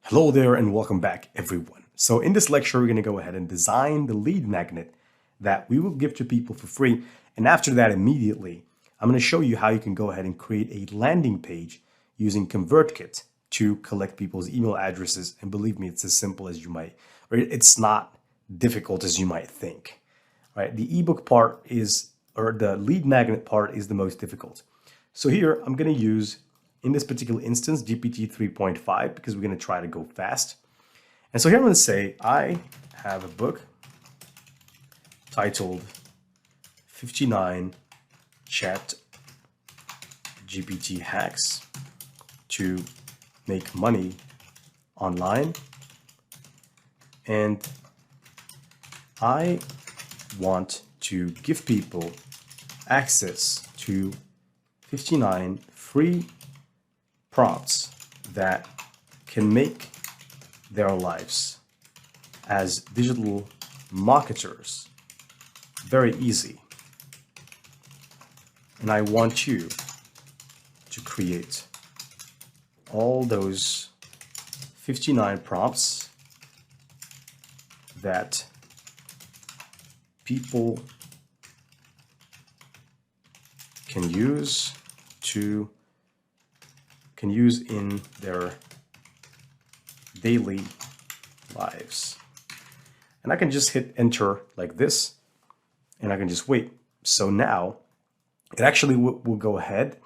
Hello there and welcome back, everyone. So in this lecture, we're going to go ahead and design the lead magnet that we will give to people for free. And after that, immediately, I'm going to show you how you can go ahead and create a landing page using ConvertKit to collect people's email addresses. And believe me, it's as simple as you might, or it's not difficult as you might think. Right? The ebook part is, or the lead magnet part is the most difficult. So here, I'm going to use, in this particular instance, GPT 3.5, because we're going to try to go fast. And so here I'm going to say, I have a book titled 59 ChatGPT hacks to make money online. And I want to give people access to 59 free prompts that can make their lives as digital marketers very easy. And I want you to create all those 59 prompts that people can use in their daily lives. And I can just hit enter like this, and I can just wait. So now it actually will go ahead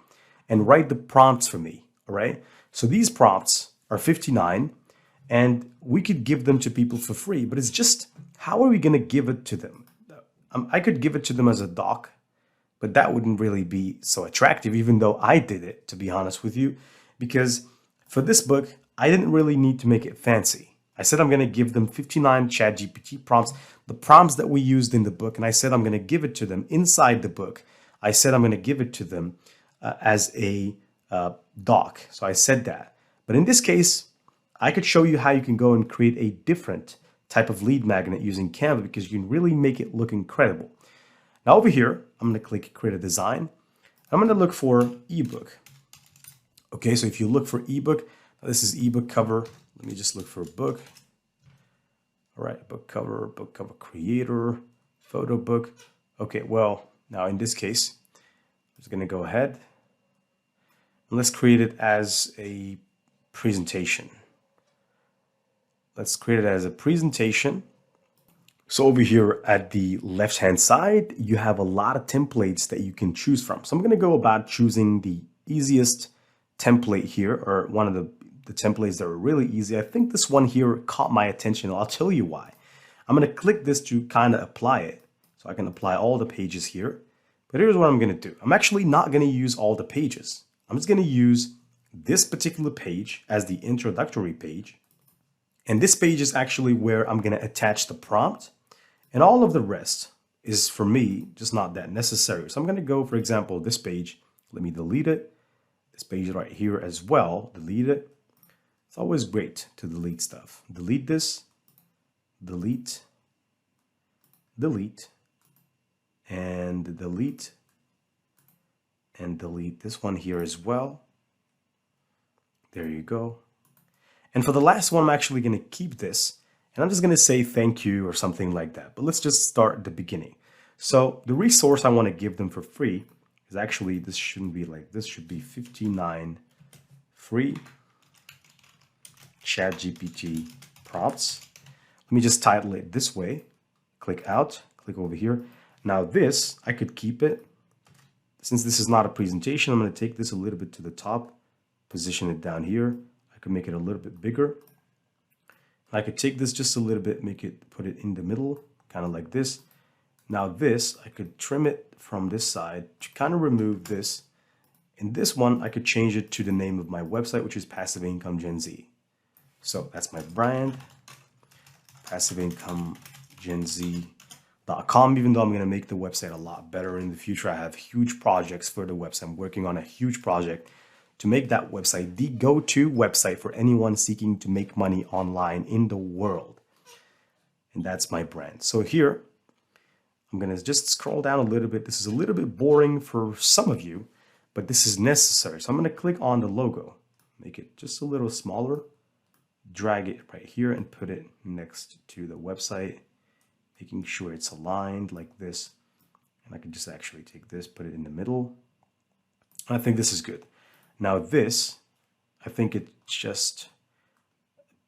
and write the prompts for me, all right? So these prompts are 59, and we could give them to people for free, but it's just, how are we gonna give it to them? I could give it to them as a doc, but that wouldn't really be so attractive, even though I did it, to be honest with you, because for this book, I didn't really need to make it fancy. I said I'm going to give them 59 ChatGPT prompts, the prompts that we used in the book, and I said I'm going to give it to them inside the book. I said I'm going to give it to them as a doc. So I said that. But in this case, I could show you how you can go and create a different type of lead magnet using Canva, because you can really make it look incredible. Now over here, I'm going to click Create a Design. I'm going to look for eBook. Okay, so if you look for eBook, this is eBook cover. Let me just look for a book. All right, book cover creator, photo book. Okay, well, now in this case, I'm just going to go ahead and let's create it as a presentation. Let's create it as a presentation. So over here at the left-hand side, you have a lot of templates that you can choose from. So I'm going to go about choosing the easiest template here, or one of the templates that are really easy. I think this one here caught my attention. I'll tell you why. I'm going to click this to kind of apply it. So I can apply all the pages here. But here's what I'm going to do. I'm actually not going to use all the pages. I'm just going to use this particular page as the introductory page. And this page is actually where I'm going to attach the prompt. And all of the rest is, for me, just not that necessary. So I'm going to go, for example, this page. Let me delete it. This page right here as well, delete it. It's always great to delete stuff. Delete this, delete, delete, and delete, and delete this one here as well. There you go. And for the last one, I'm actually going to keep this, and I'm just going to say thank you or something like that. But let's just start at the beginning. So the resource I want to give them for free is actually, this shouldn't be like this, should be 59 free ChatGPT prompts. Let me just title it this way. Click out, click over here. Now this, I could keep it. Since this is not a presentation, I'm going to take this a little bit to the top, position it down here. I could make it a little bit bigger. I could take this just a little bit, put it in the middle, kind of like this. Now this, I could trim it from this side to kind of remove this. And this one, I could change it to the name of my website, which is Passive Income Gen Z. So that's my brand, passiveincomegenz.com, even though I'm going to make the website a lot better in the future. I have huge projects for the website. I'm working on a huge project to make that website the go-to website for anyone seeking to make money online in the world. And that's my brand. So here, I'm going to just scroll down a little bit. This is a little bit boring for some of you, but this is necessary. So I'm going to click on the logo, make it just a little smaller, drag it right here and put it next to the website, making sure it's aligned like this. And I can just actually take this, put it in the middle. I think this is good. Now this, I think it just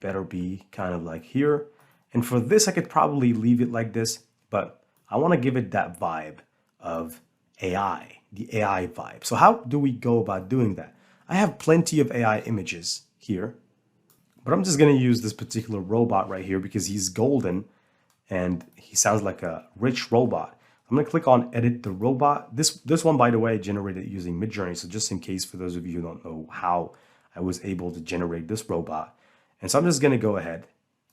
better be kind of like here. And for this, I could probably leave it like this, but I want to give it that vibe of AI, the AI vibe. So how do we go about doing that? I have plenty of AI images here, but I'm just going to use this particular robot right here because he's golden and he sounds like a rich robot. I'm going to click on edit the robot. This one, by the way, generated using Midjourney. So just in case, for those of you who don't know how I was able to generate this robot. And so I'm just going to go ahead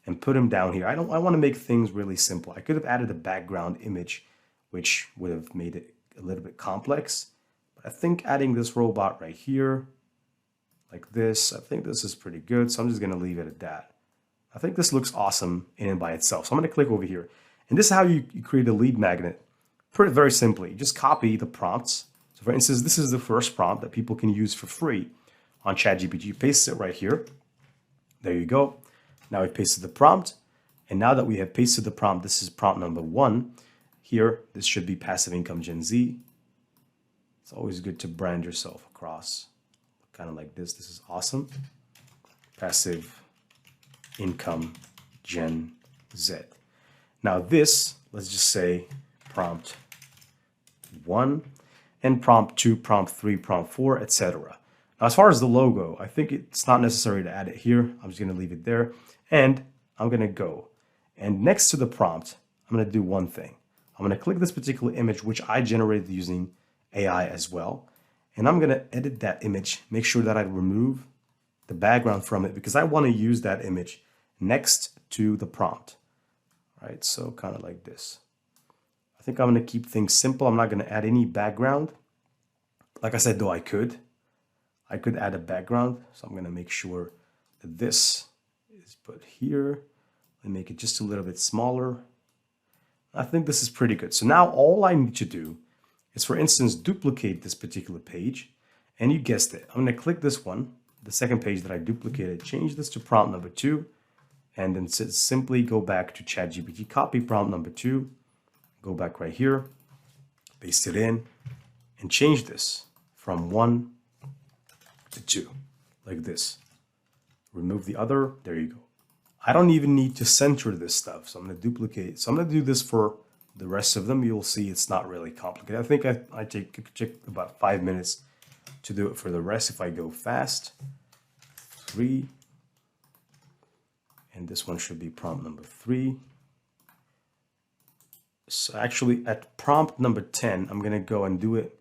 and put him down here. I want to make things really simple. I could have added a background image, which would have made it a little bit complex. But I think adding this robot right here, like this, I think this is pretty good. So I'm just going to leave it at that. I think this looks awesome in and by itself. So I'm going to click over here. And this is how you create a lead magnet. Pretty very simply, you just copy the prompts. So for instance, this is the first prompt that people can use for free on ChatGPT. You paste it right here. There you go. Now we've pasted the prompt. And now that we have pasted the prompt, this is prompt number 1. Here, this should be passive income Gen Z. It's always good to brand yourself across. Kind of like this. This is awesome. Passive income Gen Z. Now this, let's just say prompt 1 and prompt 2, prompt 3, prompt 4, etc. Now, as far as the logo, I think it's not necessary to add it here. I'm just going to leave it there. And I'm going to go. And next to the prompt, I'm going to do one thing. I'm going to click this particular image, which I generated using AI as well. And I'm going to edit that image, make sure that I remove the background from it because I want to use that image next to the prompt. Right? So kind of like this. I think I'm going to keep things simple. I'm not going to add any background. Like I said, though, I could add a background. So I'm going to make sure that this is put here and make it just a little bit smaller. I think this is pretty good. So now all I need to do is, for instance, duplicate this particular page. And you guessed it. I'm going to click this one, the second page that I duplicated, change this to prompt number 2, and then simply go back to ChatGPT, copy prompt number 2, go back right here, paste it in, and change this from 1 to 2, like this. Remove the other, there you go. I don't even need to center this stuff, so I'm going to duplicate. So I'm going to do this for the rest of them. You'll see it's not really complicated. I think I take about 5 minutes to do it for the rest if I go fast. 3. And this one should be prompt number 3. So actually at prompt number 10, I'm going to go and do it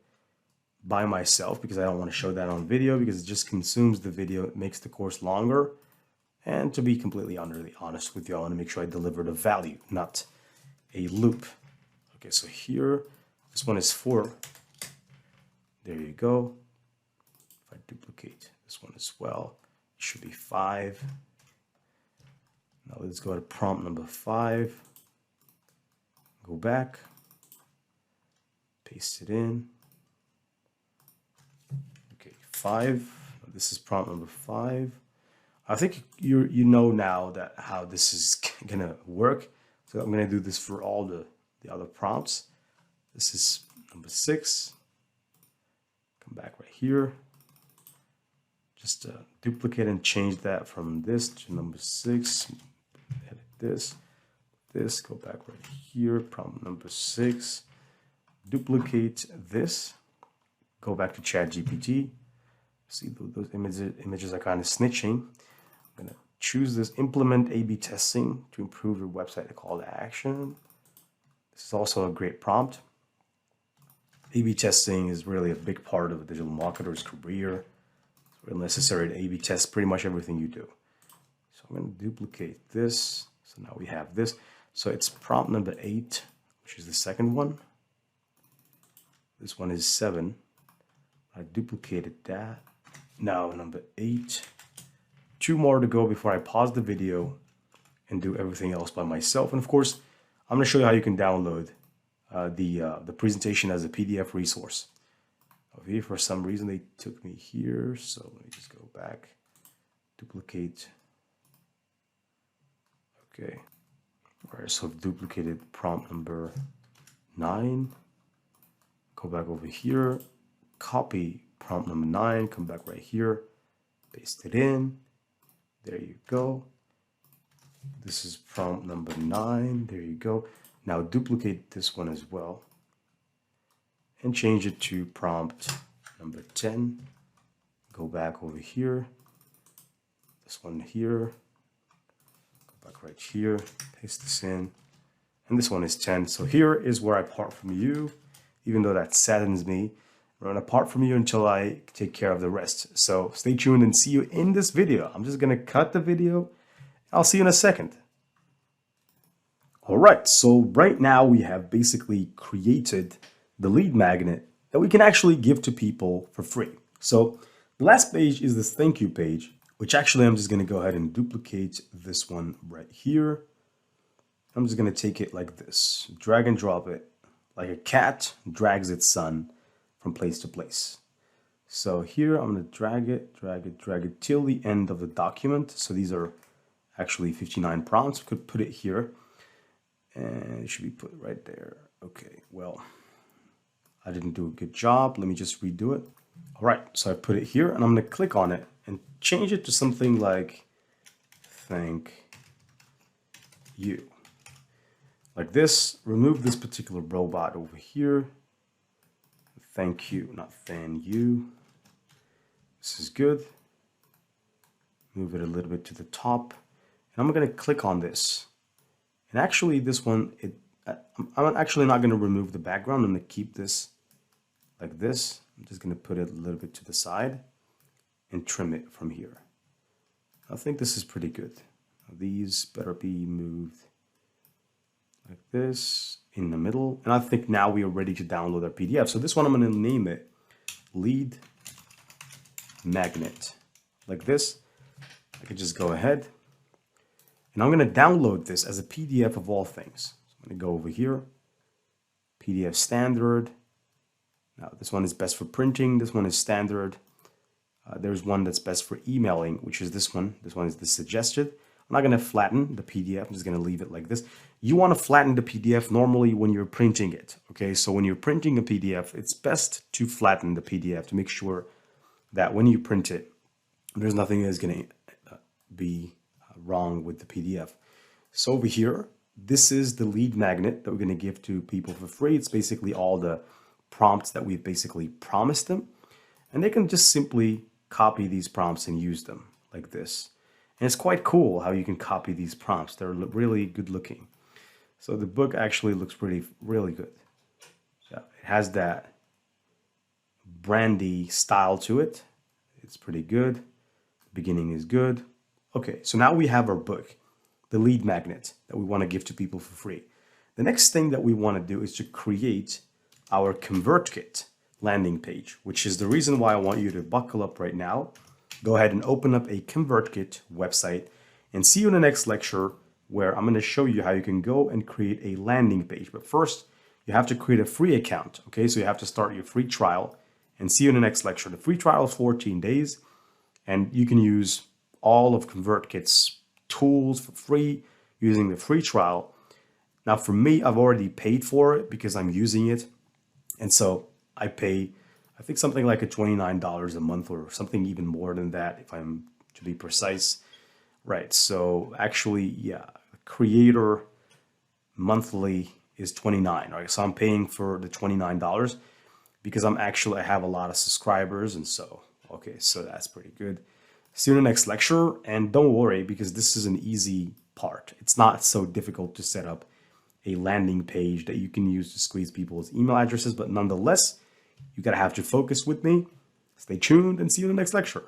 by myself because I don't want to show that on video because it just consumes the video. It makes the course longer. And to be completely honest with you, I want to make sure I deliver the value, not a loop. Okay, so here, this one is 4. There you go. If I duplicate this one as well, it should be 5. Now let's go to prompt number 5. Go back, paste it in. Okay, 5. This is prompt number 5. I think you know now that how this is gonna work. So I'm gonna do this for all the other prompts. This is number 6. Come back right here. Just duplicate and change that from this to number 6. Edit this, go back right here, prompt number 6. Duplicate this. Go back to ChatGPT. See those images are kind of snitching. I'm gonna choose this, implement A/B testing to improve your website, a call to action. This is also a great prompt. A/B testing is really a big part of a digital marketer's career. It's really necessary to A/B test pretty much everything you do. So I'm going to duplicate this. So now we have this. So it's prompt number 8, which is the second one. This one is 7. I duplicated that. Now number 8. 2 more to go before I pause the video and do everything else by myself. And of course, I'm going to show you how you can download the presentation as a PDF resource. Over here, for some reason, they took me here. So let me just go back, duplicate Okay. All right, so I've duplicated prompt number 9. Go back over here, copy prompt number 9, come back right here, paste it in. There you go. This is prompt number 9. There you go. Now duplicate this one as well and change it to prompt number 10. Go back over here. This one here. Go back right here. Paste this in. And this one is 10. So here is where I part from you, even though that saddens me. I'm going to part from you until I take care of the rest. So stay tuned and see you in this video. I'm just going to cut the video. I'll see you in a second. All right, so right now we have basically created the lead magnet that we can actually give to people for free. So the last page is this thank you page, which actually I'm just going to go ahead and duplicate this one right here. I'm just going to take it like this, drag and drop it like a cat drags its son from place to place. So here I'm going to drag it till the end of the document. So these are actually 59 prompts. We could put it here and it should be put right there. Okay, well, I didn't do a good job. Let me just redo it. All right, so I put it here and I'm going to click on it and change it to something like thank you. Like this, remove this particular robot over here. Thank you, not than you. This is good. Move it a little bit to the top. And I'm going to click on this. And actually this one, I'm actually not going to remove the background. I'm going to keep this like this. I'm just going to put it a little bit to the side and trim it from here. I think this is pretty good. These better be moved like this in the middle. And I think now we are ready to download our PDF. So this one, I'm going to name it lead magnet like this. I could just go ahead and I'm going to download this as a PDF of all things. So I'm going to go over here, PDF standard. Now this one is best for printing. This one is standard. There's one that's best for emailing, which is this one. This one is the suggested. I'm not going to flatten the PDF. I'm just going to leave it like this. You want to flatten the PDF normally when you're printing it. Okay, so when you're printing a PDF, it's best to flatten the PDF to make sure that when you print it, there's nothing that's going to be wrong with the PDF. So over here, this is the lead magnet that we're going to give to people for free. It's basically all the prompts that we've basically promised them. And they can just simply copy these prompts and use them like this. And it's quite cool how you can copy these prompts. They're really good looking. So the book actually looks really good. Yeah, it has that brandy style to it. It's pretty good. The beginning is good. Okay, so now we have our book, the lead magnet that we want to give to people for free. The next thing that we want to do is to create our ConvertKit landing page, which is the reason why I want you to buckle up right now. Go ahead and open up a ConvertKit website and see you in the next lecture where I'm going to show you how you can go and create a landing page. But first, you have to create a free account. Okay, so you have to start your free trial and see you in the next lecture. The free trial is 14 days and you can use all of ConvertKit's tools for free using the free trial. Now for me, I've already paid for it because I'm using it. And so I pay, I think something like $29 a month or something even more than that if I'm to be precise. Right, so actually, yeah, creator monthly is $29. Right, so I'm paying for the $29 because I have a lot of subscribers, and so okay, so that's pretty good. See you in the next lecture, and don't worry because this is an easy part. It's not so difficult to set up a landing page that you can use to squeeze people's email addresses, but nonetheless, you gotta have to focus with me. Stay tuned and see you in the next lecture.